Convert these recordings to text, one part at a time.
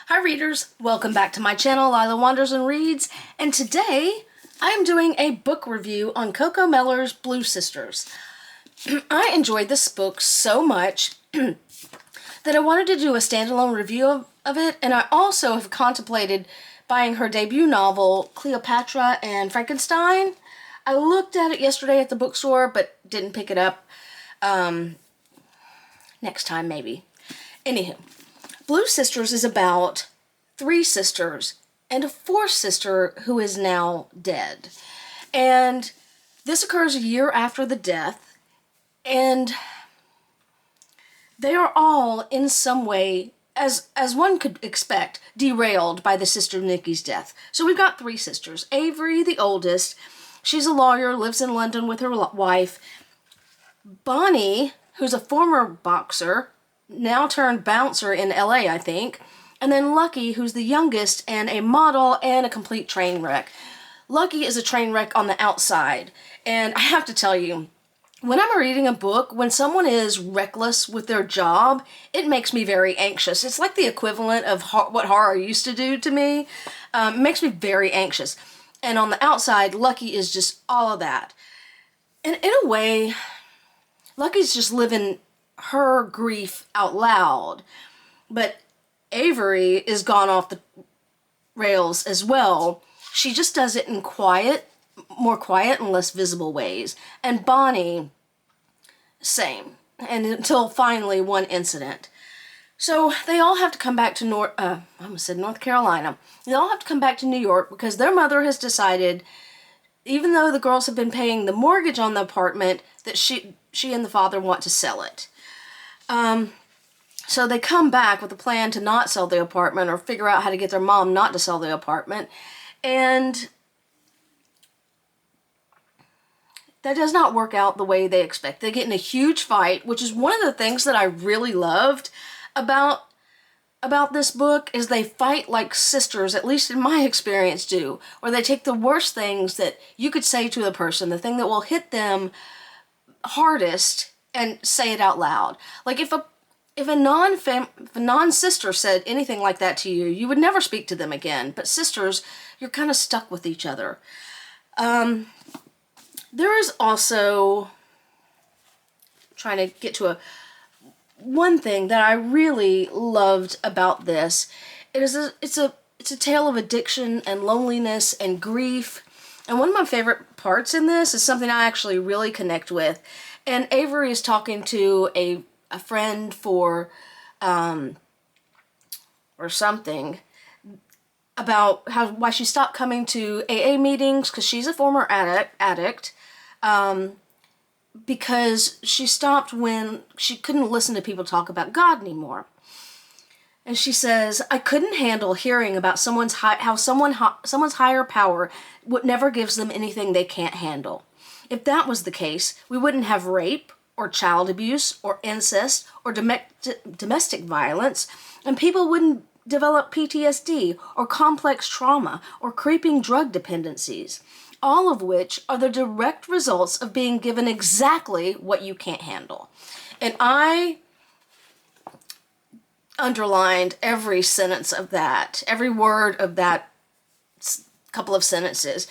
Hi readers, welcome back to my channel, Lila Wanders and Reads, and today I am doing a book review on Coco Meller's Blue Sisters. I enjoyed this book so much that I wanted to do a standalone review of it, and I also have contemplated buying her debut novel, Cleopatra and Frankenstein. I looked at it yesterday at the bookstore, but didn't pick it up. Next time, maybe. Anywho, Blue Sisters is about three sisters and a fourth sister who is now dead. And this occurs a year after the death, and they are all in some way, as one could expect, derailed by the sister Nikki's death. So we've got three sisters. Avery, the oldest, she's a lawyer, lives in London with her wife. Bonnie, who's a former boxer, now turned bouncer in LA, I think. And then Lucky, who's the youngest and a model and a complete train wreck. Lucky is a train wreck on the outside. And I have to tell you, when I'm reading a book, when someone is reckless with their job, it makes me very anxious. It's like the equivalent of what horror used to do to me. It makes me very anxious. And on the outside, Lucky is just all of that. And in a way, Lucky's just living her grief out loud. But Avery is gone off the rails as well. She just does it in more quiet and less visible ways. And Bonnie, same. And until finally one incident. So they all have to come back to North Carolina. They all have to come back to New York because their mother has decided, even though the girls have been paying the mortgage on the apartment, that she and the father want to sell it. So they come back with a plan to not sell the apartment or figure out how to get their mom not to sell the apartment. And that does not work out the way they expect. They get in a huge fight, which is one of the things that I really loved about this book, is they fight like sisters, at least in my experience, do. Or they take the worst things that you could say to a person, the thing that will hit them hardest, and say it out loud. Like if a non-sister said anything like that to you, you would never speak to them again. But sisters, you're kind of stuck with each other. There is also, trying to get to one thing that I really loved about this. It's a tale of addiction and loneliness and grief. And one of my favorite parts in this is something I actually really connect with. And Avery is talking to a friend or something about why she stopped coming to AA meetings, because she's a former addict, because she stopped when she couldn't listen to people talk about God anymore. And she says, I couldn't handle hearing about someone's higher power never gives them anything they can't handle. If that was the case, we wouldn't have rape or child abuse or incest or domestic violence, and people wouldn't develop PTSD or complex trauma or creeping drug dependencies, all of which are the direct results of being given exactly what you can't handle. And I underlined every sentence of that, every word of that couple of sentences,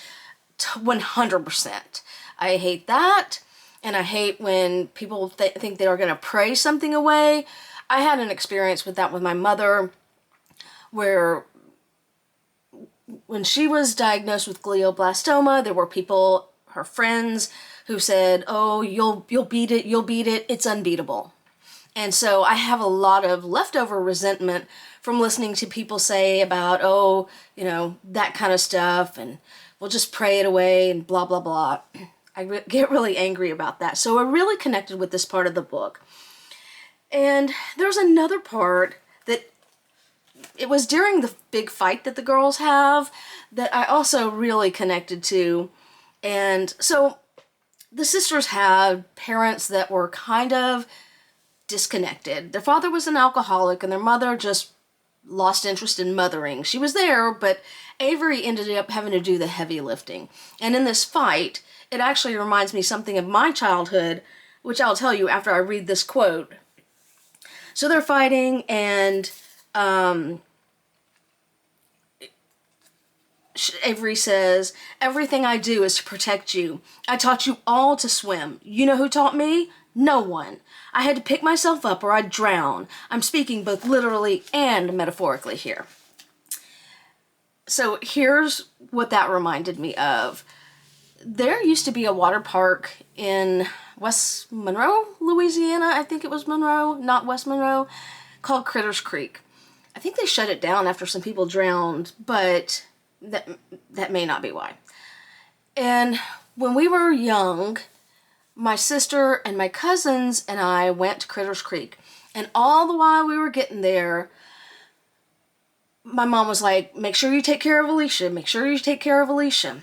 100%. I hate that, and I hate when people think they are going to pray something away. I had an experience with that with my mother, where when she was diagnosed with glioblastoma, there were people, her friends, who said, oh, you'll beat it, it's unbeatable. And so I have a lot of leftover resentment from listening to people say about, oh, that kind of stuff, and we'll just pray it away, and blah, blah, blah. I get really angry about that. So I really connected with this part of the book. And there's another part that, it was during the big fight that the girls have, that I also really connected to. And so the sisters had parents that were kind of disconnected. Their father was an alcoholic, and their mother just lost interest in mothering. She was there, but Avery ended up having to do the heavy lifting. And in this fight, it actually reminds me something of my childhood, which I'll tell you after I read this quote. So they're fighting, and Avery says, everything I do is to protect you. I taught you all to swim. You know who taught me? No one. I had to pick myself up or I'd drown. I'm speaking both literally and metaphorically here. So here's what that reminded me of. There used to be a water park in West Monroe, Louisiana. I think it was Monroe, not West Monroe, called Critters Creek. I think they shut it down after some people drowned, but that may not be why. And when we were young, my sister and my cousins and I went to Critters Creek. And all the while we were getting there, my mom was like, make sure you take care of Alicia. Make sure you take care of Alicia.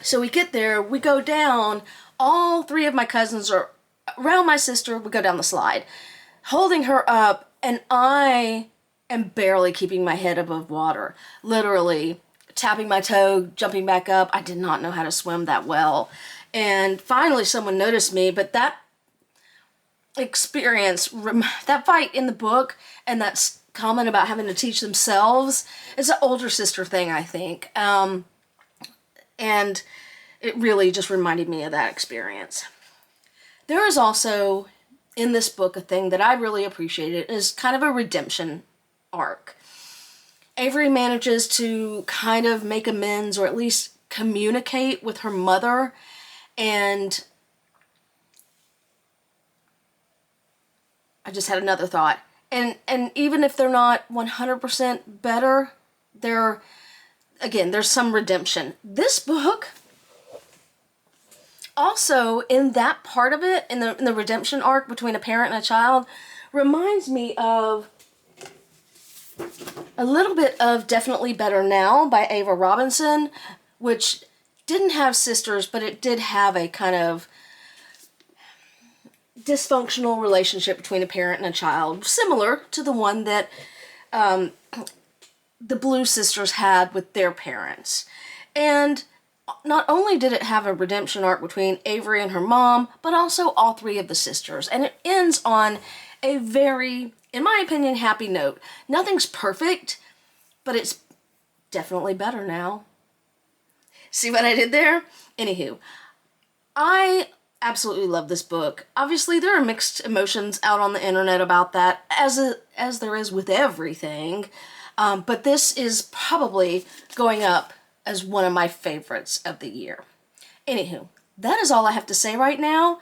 So we get there, we go down. All three of my cousins are around my sister. We go down the slide, holding her up. And I am barely keeping my head above water. Literally tapping my toe, jumping back up. I did not know how to swim that well. And finally someone noticed me, but that experience, that fight in the book and that comment about having to teach themselves is an older sister thing, I think. And it really just reminded me of that experience. There is also in this book a thing that I really appreciated, is kind of a redemption arc. Avery manages to kind of make amends or at least communicate with her mother, and I just had another thought. And even if they're not 100% better, there's some redemption. This book also, in that part of it, in the redemption arc between a parent and a child, reminds me of a little bit of Definitely Better Now by Ava Robinson, which didn't have sisters, but it did have a kind of dysfunctional relationship between a parent and a child, similar to the one that the Blue Sisters had with their parents. And not only did it have a redemption arc between Avery and her mom, but also all three of the sisters. And it ends on a very, in my opinion, happy note. Nothing's perfect, but it's definitely better now. See what I did there? Anywho, I absolutely love this book. Obviously, there are mixed emotions out on the internet about that, as there is with everything. But this is probably going up as one of my favorites of the year. Anywho, that is all I have to say right now.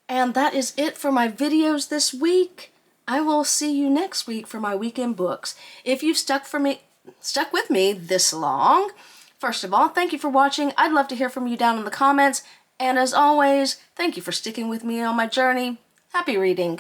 And that is it for my videos this week. I will see you next week for my weekend books. If you've stuck with me this long, first of all, thank you for watching. I'd love to hear from you down in the comments. And as always, thank you for sticking with me on my journey. Happy reading.